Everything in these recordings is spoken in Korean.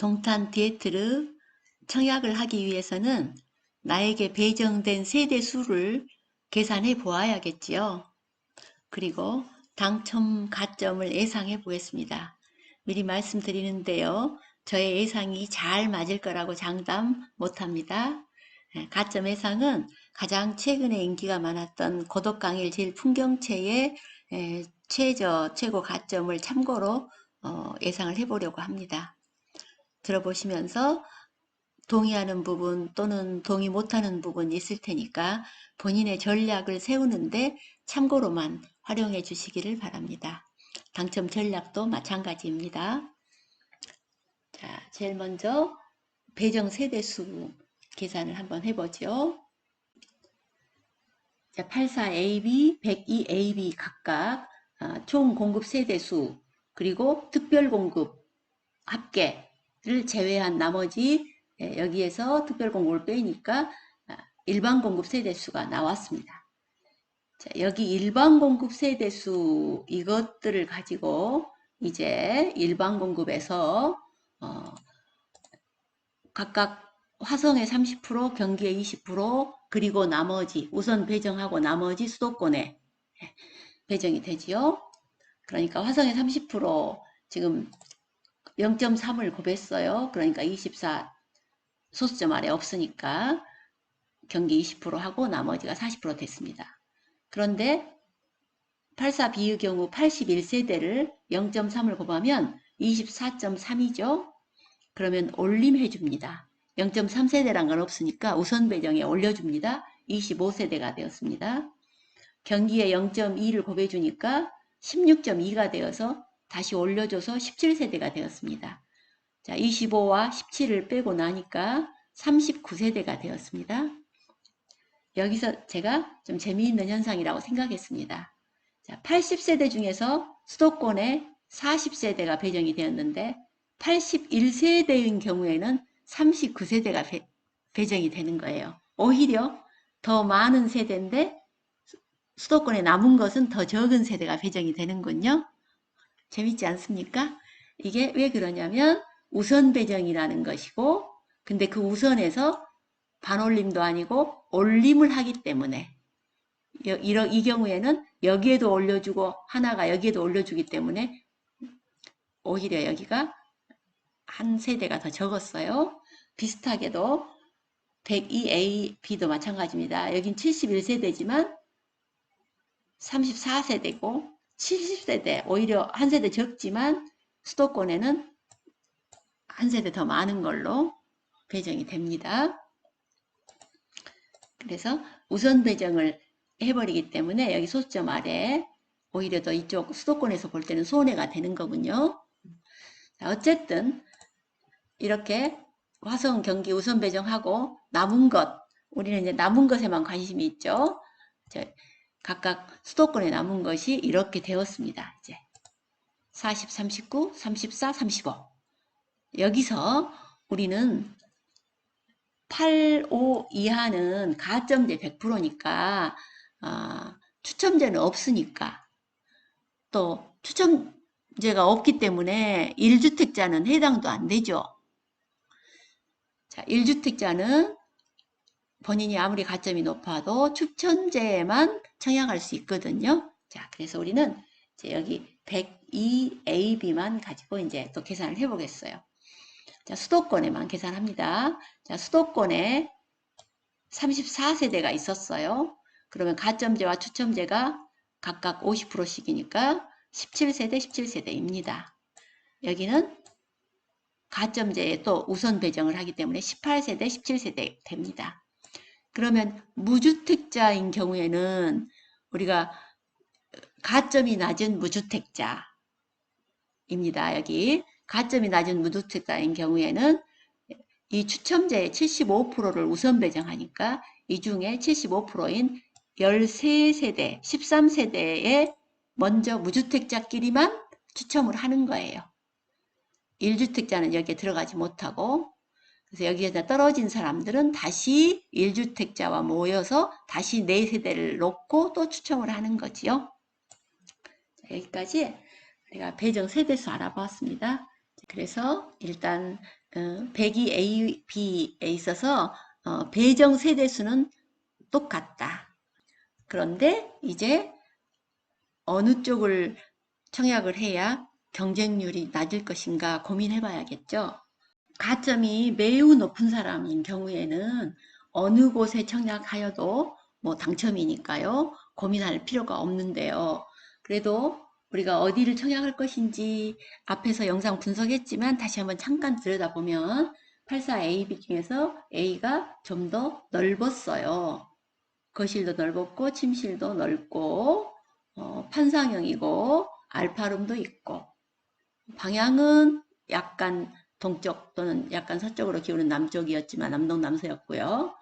동탄 디에트르 청약을 하기 위해서는 나에게 배정된 세대 수를 계산해 보아야겠지요. 그리고 당첨 가점을 예상해 보겠습니다. 미리 말씀드리는데요. 저의 예상이 잘 맞을 거라고 장담 못합니다. 가점 예상은 가장 최근에 인기가 많았던 고독강일 제일풍경채의 최고 가점을 참고로 예상을 해보려고 합니다. 들어보시면서 동의하는 부분 또는 동의 못하는 부분이 있을 테니까 본인의 전략을 세우는데 참고로만 활용해 주시기를 바랍니다. 당첨 전략도 마찬가지입니다. 자, 제일 먼저 배정 세대수 계산을 한번 해보죠. 자, 84AB, 102AB 각각 총 공급 세대수 그리고 특별 공급 합계를 제외한 나머지 여기에서 특별 공급을 빼니까 일반 공급 세대수가 나왔습니다. 자, 여기 일반 공급 세대수 이것들을 가지고 이제 일반 공급에서 각각 화성에 30%, 경기에 20%, 그리고 나머지 우선 배정하고 나머지 수도권에 배정이 되지요. 그러니까 화성에 30% 지금 0.3을 곱했어요. 그러니까 24 소수점 아래 없으니까 경기 20% 하고 나머지가 40% 됐습니다. 그런데 84B의 경우 81세대를 0.3을 곱하면 24.3이죠. 그러면 올림해 줍니다. 0.3세대란 건 없으니까 우선 배정에 올려줍니다. 25세대가 되었습니다. 경기에 0.2를 곱해주니까 16.2가 되어서 다시 올려줘서 17세대가 되었습니다. 자, 25와 17을 빼고 나니까 39세대가 되었습니다. 여기서 제가 좀 재미있는 현상이라고 생각했습니다. 자, 80세대 중에서 수도권에 40세대가 배정이 되었는데 81세대인 경우에는 39세대가 배정이 되는 거예요. 오히려 더 많은 세대인데 수도권에 남은 것은 더 적은 세대가 배정이 되는군요. 재밌지 않습니까? 이게 왜 그러냐면 우선 배정이라는 것이고 근데 그 우선에서 반올림도 아니고 올림을 하기 때문에 이 경우에는 여기에도 올려주고 하나가 여기에도 올려주기 때문에 오히려 여기가 한 세대가 더 적었어요. 비슷하게도 102A, B도 마찬가지입니다. 여긴 71세대지만 34세대고 70세대 오히려 한 세대 적지만 수도권에는 한 세대 더 많은 걸로 배정이 됩니다. 그래서 우선 배정을 해버리기 때문에 여기 소수점 아래 오히려 더 이쪽 수도권에서 볼 때는 손해가 되는 거군요. 자, 어쨌든 이렇게 화성 경기 우선 배정하고 남은 것 우리는 이제 남은 것에만 관심이 있죠. 각각 수도권에 남은 것이 이렇게 되었습니다. 이제 40, 39, 34, 35 여기서 우리는 85 이하는 가점제 100%니까 추첨제는 없으니까 또 추첨제가 없기 때문에 1주택자는 해당도 안 되죠. 자, 1주택자는 본인이 아무리 가점이 높아도 추첨제에만 청약할 수 있거든요. 자, 그래서 우리는 이제 여기 102AB만 가지고 이제 또 계산을 해보겠어요. 자, 수도권에만 계산합니다. 자, 수도권에 34세대가 있었어요. 그러면 가점제와 추첨제가 각각 50%씩이니까 17세대, 17세대입니다. 여기는 가점제에 또 우선 배정을 하기 때문에 18세대, 17세대 됩니다. 그러면 무주택자인 경우에는 우리가 가점이 낮은 무주택자입니다. 여기 가점이 낮은 무주택자인 경우에는 이 추첨제의 75%를 우선 배정하니까 이 중에 75%인 13세대, 13세대에 먼저 무주택자끼리만 추첨을 하는 거예요. 1주택자는 여기에 들어가지 못하고 그래서 여기에서 떨어진 사람들은 다시 1주택자와 모여서 다시 4세대를 놓고 또 추첨을 하는 거지요. 여기까지 우리가 배정 세대수 알아봤습니다. 그래서 일단 102 A, B에 있어서 배정 세대수는 똑같다. 그런데 이제 어느 쪽을 청약을 해야 경쟁률이 낮을 것인가 고민해 봐야겠죠. 가점이 매우 높은 사람인 경우에는 어느 곳에 청약하여도 뭐 당첨이니까요. 고민할 필요가 없는데요. 그래도 우리가 어디를 청약할 것인지 앞에서 영상 분석했지만 다시 한번 잠깐 들여다보면 84AB 중에서 A가 좀 더 넓었어요. 거실도 넓었고 침실도 넓고 판상형이고 알파룸도 있고 방향은 약간 동쪽 또는 약간 서쪽으로 기우는 남쪽이었지만 남동 남서였고요.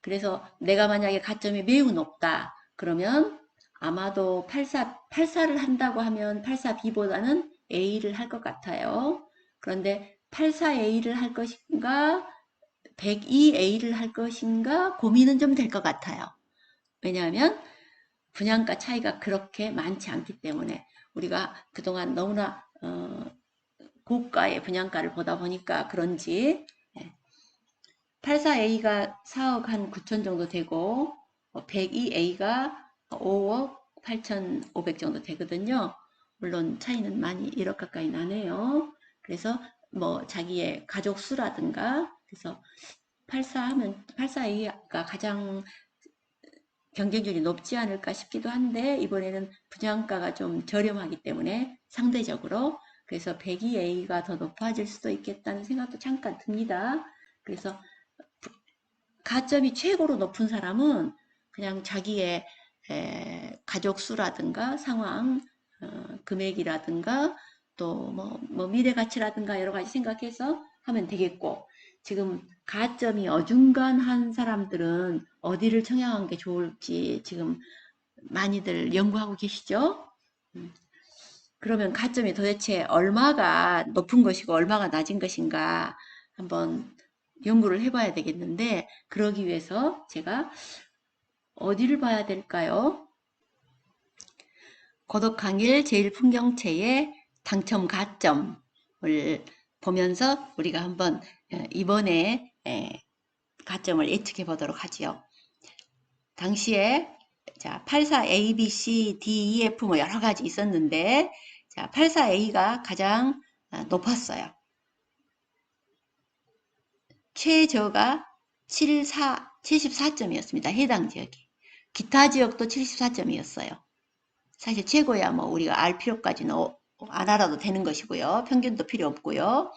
그래서 내가 만약에 가점이 매우 높다 그러면 아마도 84를 한다고 하면 84B보다는 A를 할 것 같아요. 그런데 84A를 할 것인가 102A를 할 것인가 고민은 좀 될 것 같아요. 왜냐하면 분양가 차이가 그렇게 많지 않기 때문에 우리가 그동안 너무나 고가의 분양가를 보다 보니까 그런지 84A가 4억 한 9천 정도 되고 102A가 5억 8,500 정도 되거든요. 물론 차이는 많이 1억 가까이 나네요. 그래서 뭐 자기의 가족 수라든가 그래서 84 하면 84A가 가장 경쟁률이 높지 않을까 싶기도 한데 이번에는 분양가가 좀 저렴하기 때문에 상대적으로 그래서 102A가 더 높아질 수도 있겠다는 생각도 잠깐 듭니다. 그래서 가점이 최고로 높은 사람은 그냥 자기의 가족 수라든가 상황, 금액이라든가 또 뭐 미래 가치라든가 여러 가지 생각해서 하면 되겠고 지금 가점이 어중간한 사람들은 어디를 청약하는 게 좋을지 지금 많이들 연구하고 계시죠? 그러면 가점이 도대체 얼마가 높은 것이고 얼마가 낮은 것인가 한번 연구를 해봐야 되겠는데 그러기 위해서 제가 어디를 봐야 될까요? 고덕항일 제일풍경채의 당첨 가점을 보면서 우리가 한번 이번에 가점을 예측해 보도록 하지요. 당시에 자, 84A, B, C, D, E, F 뭐 여러 가지 있었는데 자, 84A가 가장 높았어요. 최저가 74점이었습니다. 해당 지역이. 기타 지역도 74점이었어요. 사실 최고야 뭐 우리가 알 필요까지는 안 알아도 되는 것이고요. 평균도 필요 없고요.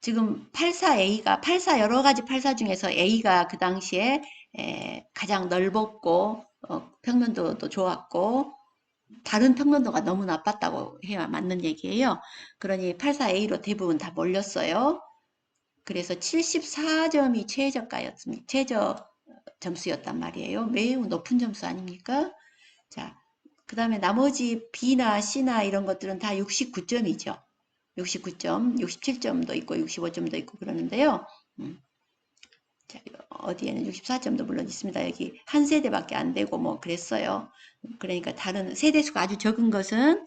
지금 84A가 84 여러 가지 84 중에서 A가 그 당시에 가장 넓었고 평면도도 좋았고 다른 평면도가 너무 나빴다고 해야 맞는 얘기예요. 그러니 84A로 대부분 다 몰렸어요. 그래서 74점이 최저가였습니다. 최저 점수였단 말이에요. 매우 높은 점수 아닙니까? 자, 그 다음에 나머지 B나 C나 이런 것들은 다 69점이죠. 69점, 67점도 있고 65점도 있고 그러는데요. 자, 어디에는 64점도 물론 있습니다. 여기 한 세대밖에 안 되고 뭐 그랬어요. 그러니까 다른 세대수가 아주 적은 것은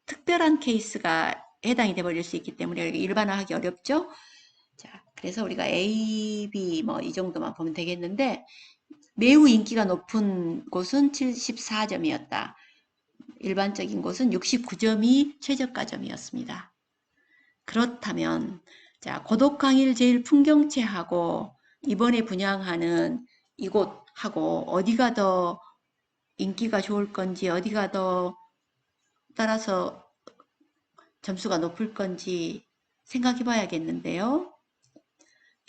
특별한 케이스가 해당이 돼 버릴 수 있기 때문에 일반화하기 어렵죠. 자, 그래서 우리가 A, B 뭐 이 정도만 보면 되겠는데 매우 인기가 높은 곳은 74점이었다. 일반적인 곳은 69점이 최저가점이었습니다. 그렇다면 자, 고덕항일 제일 풍경채하고 이번에 분양하는 이곳하고 어디가 더 인기가 좋을 건지 어디가 더 따라서 점수가 높을 건지 생각해 봐야겠는데요.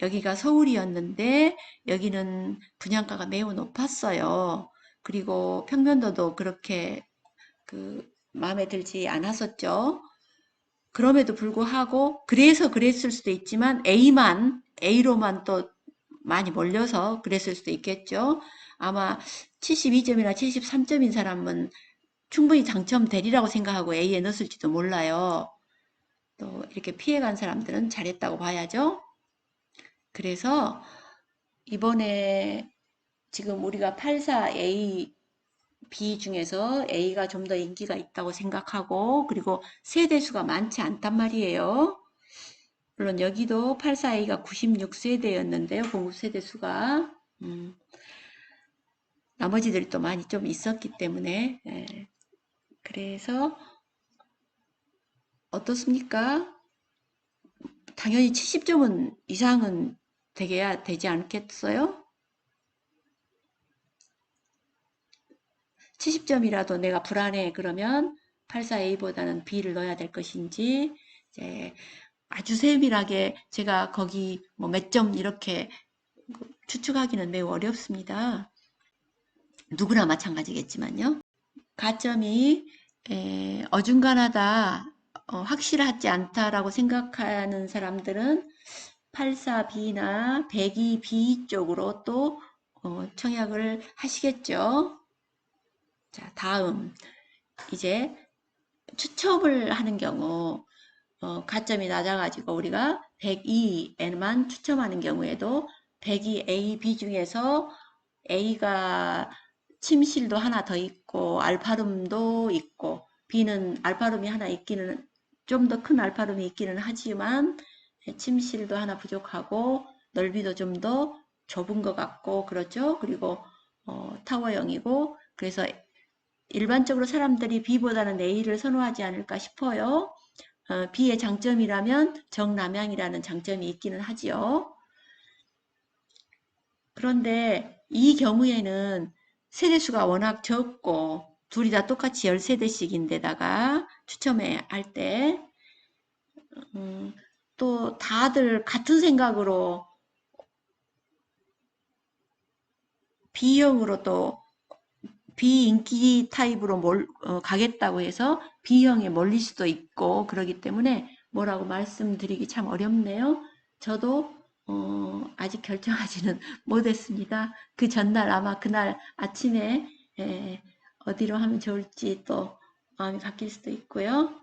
여기가 서울이었는데 여기는 분양가가 매우 높았어요. 그리고 평면도도 그렇게 마음에 들지 않았었죠. 그럼에도 불구하고 그래서 그랬을 수도 있지만 A로만 또 많이 몰려서 그랬을 수도 있겠죠. 아마 72점이나 73점인 사람은 충분히 당첨되리라고 생각하고 A에 넣었을지도 몰라요. 또 이렇게 피해간 사람들은 잘했다고 봐야죠. 그래서 이번에 지금 우리가 84A, B 중에서 A가 좀 더 인기가 있다고 생각하고 그리고 세대수가 많지 않단 말이에요. 물론 여기도 84A가 96세대였는데요. 공급 세대 수가. 나머지들이 또 많이 좀 있었기 때문에. 그래서 어떻습니까? 당연히 70점은 이상은 되게야 되지 않겠어요? 70점이라도 내가 불안해. 그러면 84A보다는 B를 넣어야 될 것인지, 이제 아주 세밀하게 제가 거기 뭐 몇 점 이렇게 추측하기는 매우 어렵습니다. 누구나 마찬가지겠지만요. 가점이 어중간하다, 확실하지 않다라고 생각하는 사람들은 84B나 102B 쪽으로 또 청약을 하시겠죠. 자, 다음 이제 추첨을 하는 경우 가점이 낮아가지고 우리가 102에만 추첨하는 경우에도 102A, B 중에서 A가 침실도 하나 더 있고 알파룸도 있고 B는 알파룸이 하나 있기는 좀 더 큰 알파룸이 있기는 하지만 침실도 하나 부족하고 넓이도 좀 더 좁은 것 같고 그렇죠. 그리고 타워형이고 그래서 일반적으로 사람들이 B보다는 A를 선호하지 않을까 싶어요. B의 장점이라면 정남향이라는 장점이 있기는 하지요. 그런데 이 경우에는 세대수가 워낙 적고 둘이 다 똑같이 10세대씩인데다가 추첨해 할 때 또 다들 같은 생각으로 B형으로 또 B인기 타입으로 가겠다고 해서 B형에 몰릴 수도 있고 그러기 때문에 뭐라고 말씀드리기 참 어렵네요. 저도 아직 결정하지는 못했습니다. 그 전날 아마 그날 아침에 어디로 하면 좋을지 또 마음이 바뀔 수도 있고요.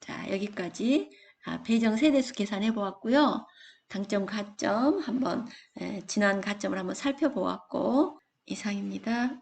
자, 여기까지 배정 세대수 계산해 보았고요. 당점, 가점 한번 지난 가점을 한번 살펴보았고 이상입니다.